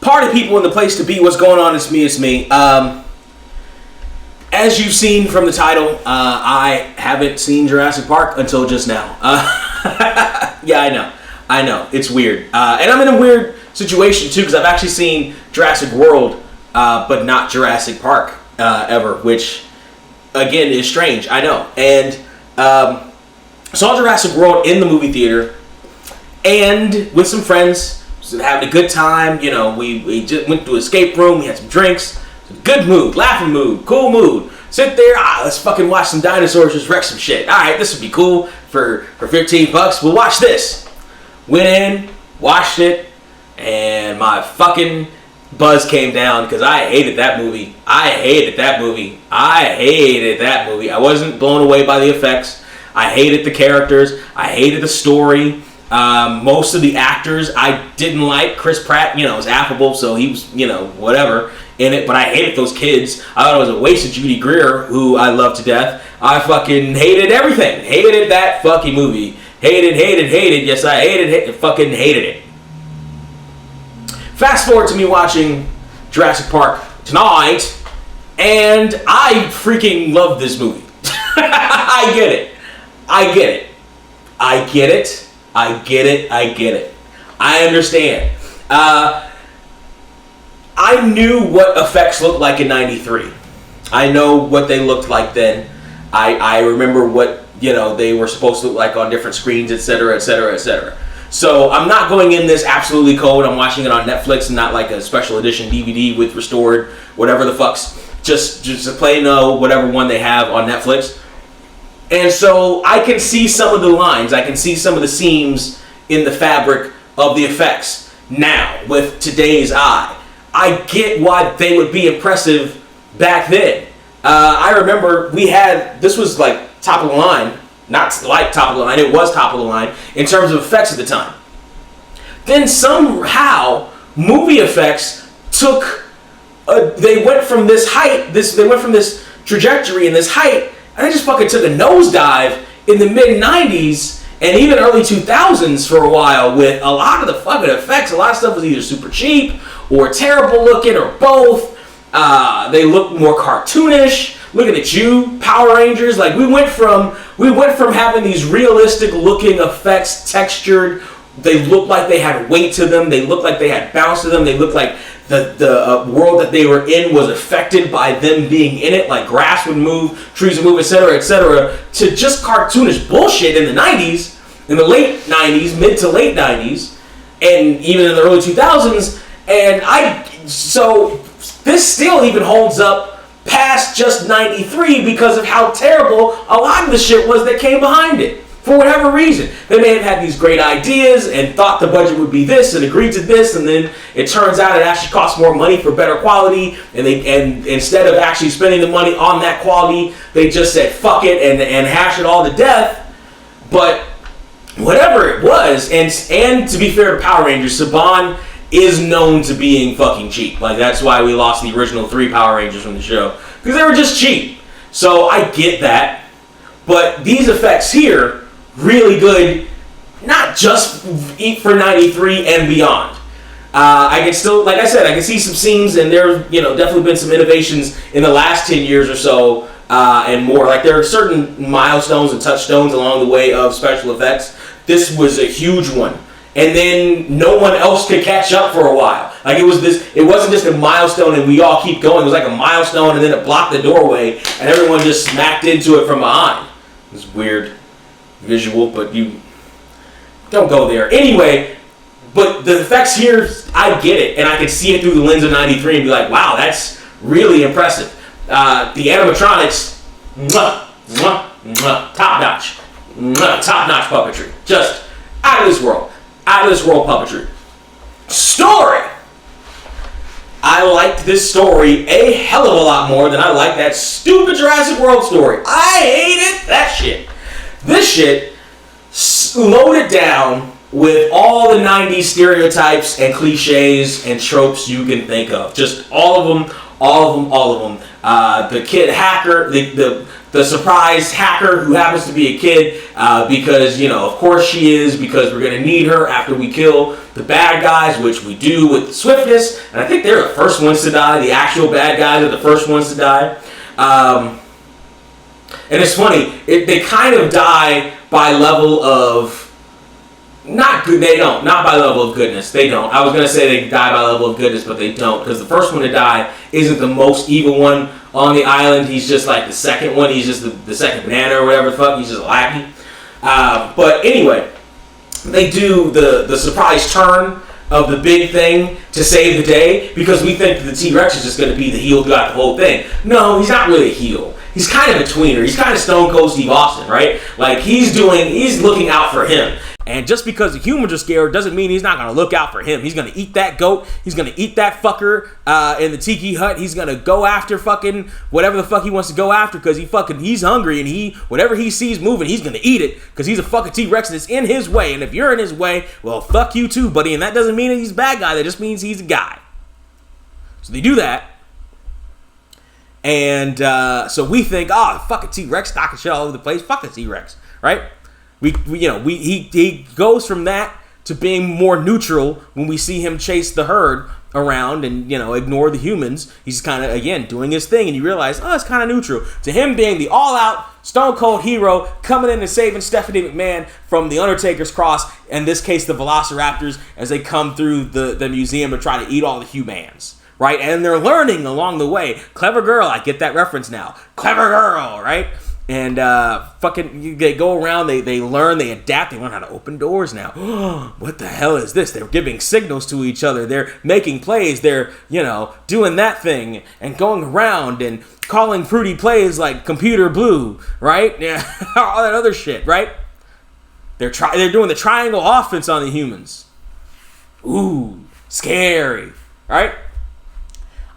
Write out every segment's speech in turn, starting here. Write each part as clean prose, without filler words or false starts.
Party people in the place to be. What's going on? It's me. As you've seen from the title, I haven't seen Jurassic Park until just now. Yeah, I know. It's weird. And I'm in a weird situation, too, because I've actually seen Jurassic World, but not Jurassic Park ever, which, again, is strange. I know. And saw Jurassic World in the movie theater, and with some friends, having a good time. You know, we just went to an escape room, we had some drinks, good mood, laughing mood, cool mood. Sit there, let's fucking watch some dinosaurs just wreck some shit. Alright, this would be cool for $15. We'll watch this. Went in, watched it, and my fucking buzz came down because I hated that movie. I hated that movie. I wasn't blown away by the effects. I hated the characters. I hated the story. Most of the actors I didn't like. Chris Pratt, was affable, so he was, whatever in it. But I hated those kids. I thought it was a waste of Judy Greer, who I love to death. I fucking hated everything. Hated that fucking movie. Hated. Yes, I fucking hated it. Fast forward to me watching Jurassic Park tonight, and I freaking love this movie. I get it. I understand. I knew what effects looked like in '93. I know what they looked like then. I remember what they were supposed to look like on different screens, etc. So I'm not going in this absolutely cold. I'm watching it on Netflix and not like a special edition DVD with restored whatever the fucks. Just a plain whatever one they have on Netflix. And so I can see some of the lines. I can see some of the seams in the fabric of the effects now with today's eye. I get why they would be impressive back then. I remember this was like top of the line. Not like top of the line, it was top of the line in terms of effects at the time. Then somehow, movie effects they went from this height, they went from this trajectory and this height, and they just fucking took a nosedive in the mid-90s and even early 2000s for a while with a lot of the fucking effects. A lot of stuff was either super cheap or terrible looking or both. They looked more cartoonish. Looking at you, Power Rangers. Like we went from having these realistic looking effects, textured. They looked like they had weight to them. They looked like they had bounce to them. They looked like the world that they were in was affected by them being in it. Like grass would move, trees would move, etc. To just cartoonish bullshit in the 90s, in the late 90s, mid to late 90s, and even in the early 2000s. So this still even holds up past just 93 because of how terrible a lot of the shit was that came behind it. For whatever reason. They may have had these great ideas and thought the budget would be this and agreed to this, and then it turns out it actually costs more money for better quality, and instead of actually spending the money on that quality, they just said fuck it and hash it all to death. But whatever it was, and to be fair to Power Rangers, Saban is known to being fucking cheap. Like, that's why we lost the original 3 Power Rangers from the show. Because they were just cheap. So, I get that. But these effects here, really good, not just for 93 and beyond. I can still, like I said, I can see some seams, and there's, definitely been some innovations in the last 10 years or so, and more. Like, there are certain milestones and touchstones along the way of special effects. This was a huge one. And then no one else could catch up for a while. Like it wasn't just a milestone and we all keep going. It was like a milestone and then it blocked the doorway and everyone just smacked into it from behind. It was weird visual, but you don't go there. Anyway, but the effects here, I get it. And I can see it through the lens of 93 and be like, wow, that's really impressive. The animatronics, top notch. Top notch puppetry. Just out of this world. Out of this world puppetry. Story. I liked this story a hell of a lot more than I liked that stupid Jurassic World story. I hated that shit. This shit loaded down with all the 90s stereotypes and cliches and tropes you can think of. Just all of them. The kid hacker, the the surprise hacker who happens to be a kid because, of course she is, because we're going to need her after we kill the bad guys, which we do with swiftness. And I think they're the first ones to die. The actual bad guys are the first ones to die. And it's funny, they kind of die by level of... Not good. They don't. Not by level of goodness. They don't. I was going to say they die by level of goodness, but they don't. Because the first one to die isn't the most evil one on the island. He's just like the second one. He's just the second banana or whatever the fuck. He's just a lackey. But anyway, they do the surprise turn of the big thing to save the day because we think that the T-Rex is just going to be the heel throughout the whole thing. No, he's not really a heel. He's kind of a tweener. He's kind of Stone Cold Steve Austin, right? Like, he's looking out for him. And just because the humans are scared doesn't mean he's not going to look out for him. He's going to eat that goat. He's going to eat that fucker in the tiki hut. He's going to go after fucking whatever the fuck he wants to go after because he's hungry and whatever he sees moving, he's going to eat it because he's a fucking T-Rex and it's in his way. And if you're in his way, well, fuck you too, buddy. And that doesn't mean that he's a bad guy. That just means he's a guy. So they do that. And so we think, fucking T-Rex knocking shit all over the place. Fuck the T-Rex, right? He goes from that to being more neutral when we see him chase the herd around and, ignore the humans. He's kind of, again, doing his thing, and you realize, it's kind of neutral. To him being the all-out, stone-cold hero coming in and saving Stephanie McMahon from the Undertaker's cross, in this case, the Velociraptors, as they come through the museum to try to eat all the humans, right? And they're learning along the way. Clever girl, I get that reference now. Clever girl, right? And they go around, they learn, they adapt, they learn how to open doors now. What the hell is this? They're giving signals to each other. They're making plays. They're, doing that thing and going around and calling fruity plays like computer blue, right? Yeah, all that other shit, right? They're doing the triangle offense on the humans. Ooh, scary, right?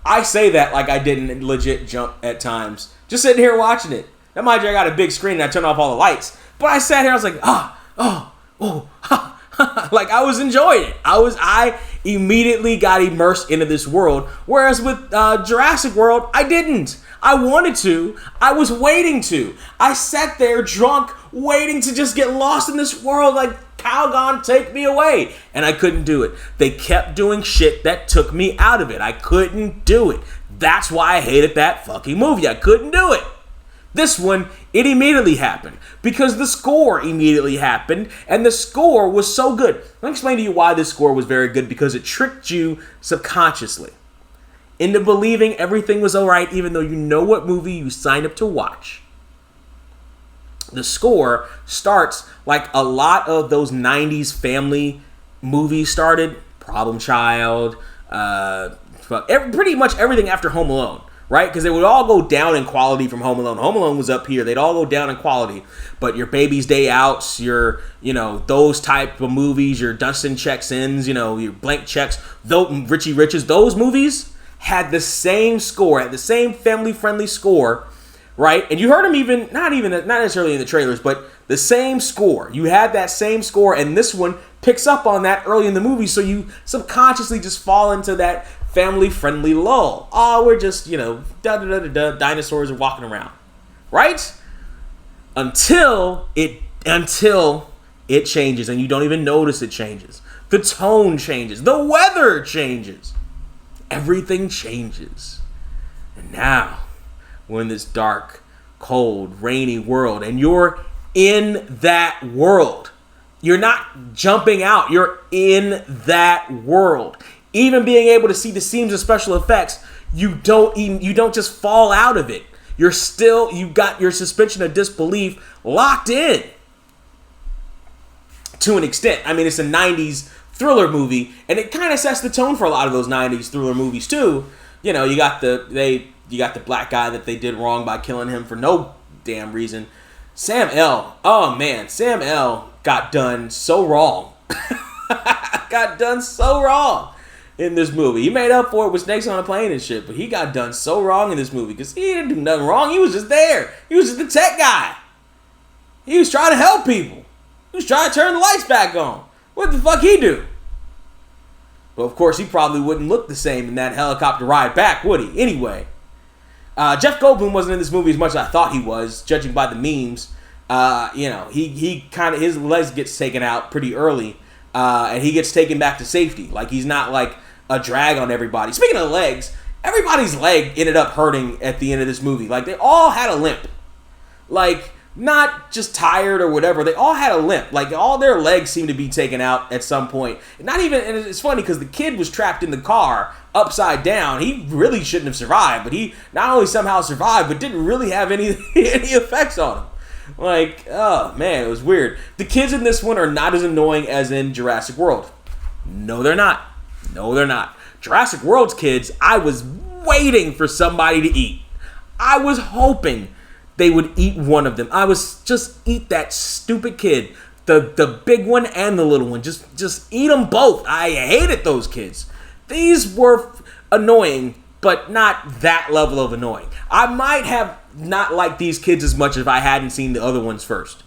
I say that like I didn't legit jump at times. Just sitting here watching it. Now, mind you, I got a big screen and I turned off all the lights. But I sat here, I was like, like I was enjoying it. I immediately got immersed into this world. Whereas with Jurassic World, I didn't. I wanted to. I was waiting to. I sat there drunk, waiting to just get lost in this world like, Calgon, take me away. And I couldn't do it. They kept doing shit that took me out of it. I couldn't do it. That's why I hated that fucking movie. I couldn't do it. This one, it immediately happened because the score immediately happened and the score was so good. Let me explain to you why this score was very good, because it tricked you subconsciously into believing everything was all right even though you know what movie you signed up to watch. The score starts like a lot of those 90s family movies started. Problem Child, pretty much everything after Home Alone. Right? Because they would all go down in quality from Home Alone. Home Alone was up here. They'd all go down in quality. But your Baby's Day Outs, your, those type of movies, your Dustin Checks Ins, your Blank Checks, Richie Riches, those movies had the same score, had the same family-friendly score, right? And you heard them not necessarily in the trailers, but the same score. You had that same score, and this one picks up on that early in the movie, so you subconsciously just fall into that family-friendly lull. Oh, we're just, dinosaurs are walking around. Right? Until it changes and you don't even notice it changes. The tone changes. The weather changes. Everything changes. And now, we're in this dark, cold, rainy world and you're in that world. You're not jumping out. You're in that world. Even being able to see the seams of special effects, you don't just fall out of it. You got your suspension of disbelief locked in to an extent. I mean, it's a 90s thriller movie, and it kind of sets the tone for a lot of those 90s thriller movies too. You got the black guy that they did wrong by killing him for no damn reason. Sam L. Oh man, Sam L. got done so wrong. Got done so wrong in this movie. He made up for it with snakes on a plane and shit, but he got done so wrong in this movie because he didn't do nothing wrong. He was just there. He was just the tech guy. He was trying to help people. He was trying to turn the lights back on. What the fuck he do? Well, of course, he probably wouldn't look the same in that helicopter ride back, would he? Anyway, Jeff Goldblum wasn't in this movie as much as I thought he was, judging by the memes. He kind of, his legs gets taken out pretty early, and he gets taken back to safety. Like, he's not like a drag on everybody. Speaking of legs, everybody's leg ended up hurting at the end of this movie. Like, they all had a limp. Like, not just tired or whatever. They all had a limp. Like, all their legs seemed to be taken out at some point. Not even, and it's funny because the kid was trapped in the car upside down. He really shouldn't have survived, but he not only somehow survived, but didn't really have any effects on him. Like, oh man, it was weird. The kids in this one are not as annoying as in Jurassic World. No, they're not. No, they're not. Jurassic World's kids, I was waiting for somebody to eat. I was hoping they would eat one of them. I was just eat that stupid kid. The big one and the little one. Just eat them both. I hated those kids. These were annoying, but not that level of annoying. I might have not liked these kids as much if I hadn't seen the other ones first.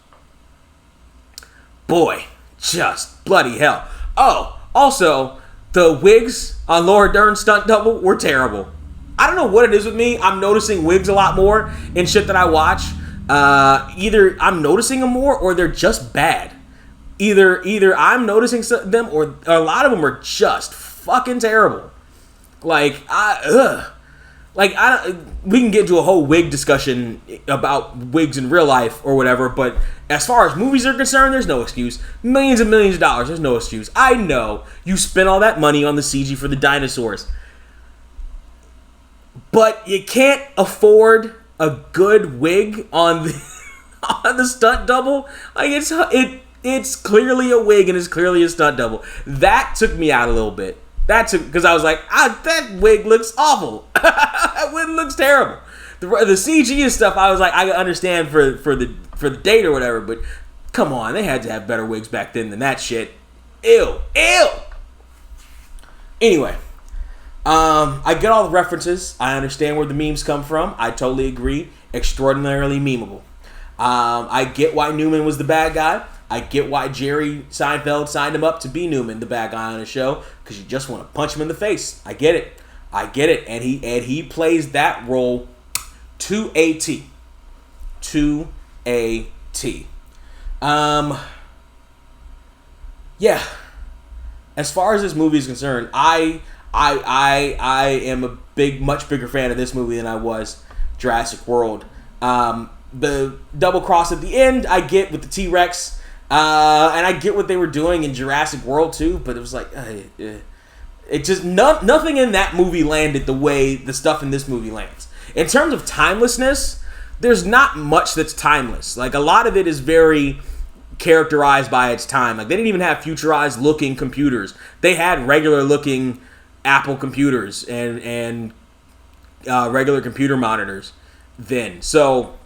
Boy, just bloody hell. Oh, also, the wigs on Laura Dern's stunt double were terrible. I don't know what it is with me. I'm noticing wigs a lot more in shit that I watch. Either I'm noticing them more or they're just bad. Either I'm noticing them or a lot of them are just fucking terrible. Like, we can get into a whole wig discussion about wigs in real life or whatever, but as far as movies are concerned, there's no excuse. Millions and millions of dollars, there's no excuse. I know you spent all that money on the CG for the dinosaurs, but you can't afford a good wig on the stunt double. Like, it's clearly a wig and it's clearly a stunt double. That took me out a little bit. Because I was like, that wig looks awful. That wig looks terrible. The CG and stuff, I was like, I understand for the date or whatever, but come on, they had to have better wigs back then than that shit. Ew. Anyway, I get all the references. I understand where the memes come from. I totally agree. Extraordinarily memeable. I get why Newman was the bad guy. I get why Jerry Seinfeld signed him up to be Newman, the bad guy on the show, because you just want to punch him in the face. I get it, and he plays that role to a T. To a T. Yeah. As far as this movie is concerned, I am a much bigger fan of this movie than I was Jurassic World. The double cross at the end, I get with the T-Rex. And I get what they were doing in Jurassic World too, but it was like, it just, nothing in that movie landed the way the stuff in this movie lands. In terms of timelessness, there's not much that's timeless. Like, a lot of it is very characterized by its time. Like, they didn't even have futurized looking computers. They had regular looking Apple computers and regular computer monitors then. So,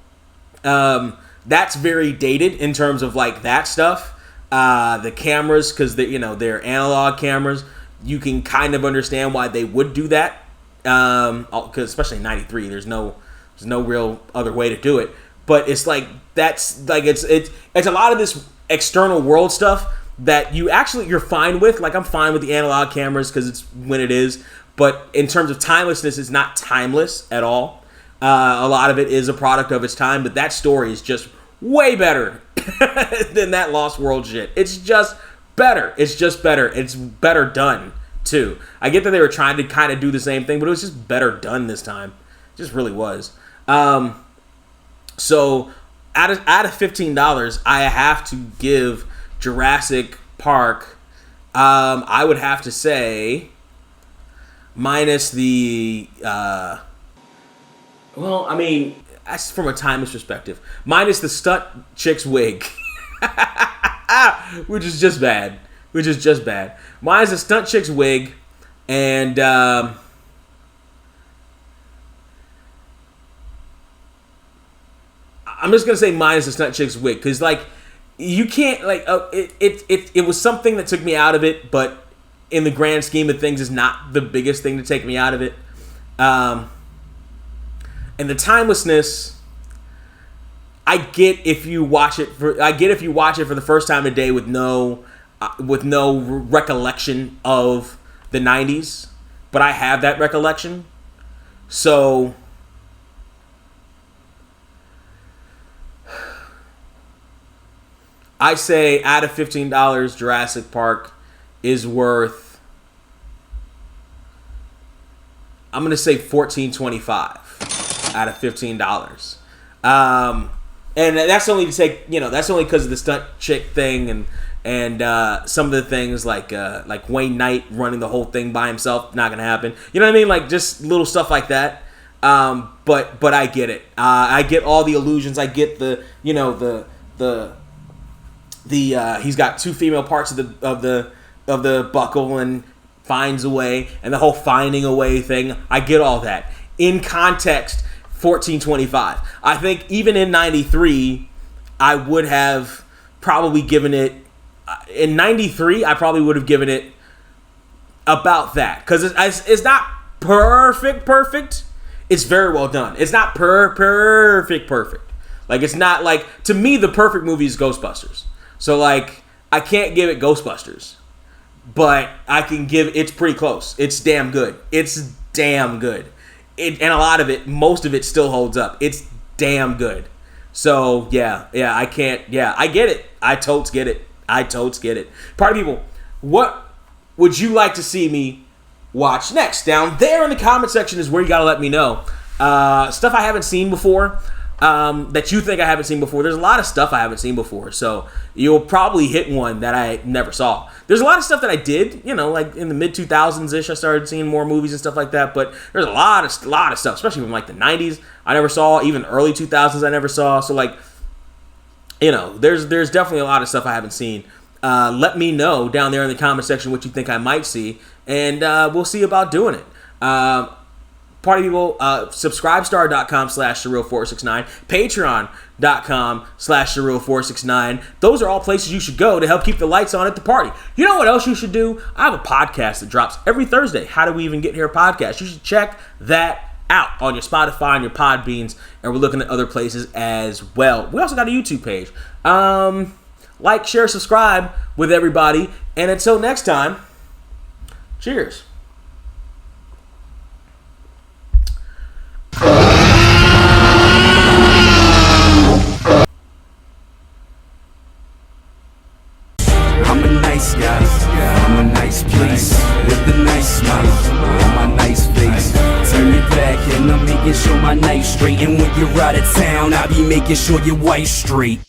that's very dated in terms of like that stuff. The cameras, because they're analog cameras, you can kind of understand why they would do that. Because especially in '93, there's no real other way to do it. But it's like it's a lot of this external world stuff that you're fine with. Like, I'm fine with the analog cameras because it's when it is. But in terms of timelessness, it's not timeless at all. A lot of it is a product of its time, but that story is just way better than that Lost World shit. It's just better. It's better done, too. I get that they were trying to kind of do the same thing, but it was just better done this time. It just really was. So, out of $15, I have to give Jurassic Park, I would have to say, minus the... Well, I mean, that's from a timeless perspective. Minus the stunt chick's wig. Which is just bad. Minus the stunt chick's wig. And, I'm just going to say minus the stunt chick's wig. Because, like, you can't, like, it was something that took me out of it. But in the grand scheme of things, is not the biggest thing to take me out of it. And the timelessness, I get if you watch it for the first time today with no recollection of the 90s, but I have that recollection. So I say out of $15, Jurassic Park is worth, I'm going to say $14.25 out of $15. And that's only to say, that's only because of the stunt chick thing and some of the things like Wayne Knight running the whole thing by himself, not gonna happen. You know what I mean? Like just little stuff like that. But I get it. I get all the illusions. I get the he's got two female parts of the buckle and finds a way, and the whole finding a way thing. I get all that in context. $14.25. I think even in '93, I would have probably given it. In '93, I probably would have given it about that because it's not perfect. It's very well done. It's not perfect. Like it's not like, to me, the perfect movie is Ghostbusters. So like I can't give it Ghostbusters, but I can give, it's pretty close. It's damn good. And a lot of it, most of it still holds up. It's damn good. So, I get it. I totes get it. Party people, what would you like to see me watch next? Down there in the comment section is where you got to let me know. Stuff I haven't seen before, that you think I haven't seen before. There's a lot of stuff I haven't seen before, so you'll probably hit one that I never saw. There's a lot of stuff that I did, like in the mid-2000s-ish, I started seeing more movies and stuff like that, but there's a lot of stuff, especially from like the 90s, I never saw, even early 2000s I never saw, so like, there's definitely a lot of stuff I haven't seen. Let me know down there in the comment section what you think I might see, and we'll see about doing it. Party people, subscribestar.com/surreal469, patreon.com/surreal469. Those are all places you should go to help keep the lights on at the party. You know what else you should do? I have a podcast that drops every Thursday. How Do We Even Get Here podcast. You should check that out on your Spotify and your Podbeans, and we're looking at other places as well. We also got a YouTube page. Like, share, subscribe with everybody, and until next time, cheers. I'm a nice guy, I'm a nice place, with a nice smile on my nice face. Turn it back and I'm making sure my night's straight. And when you're out of town, I'll be making sure your wife's straight.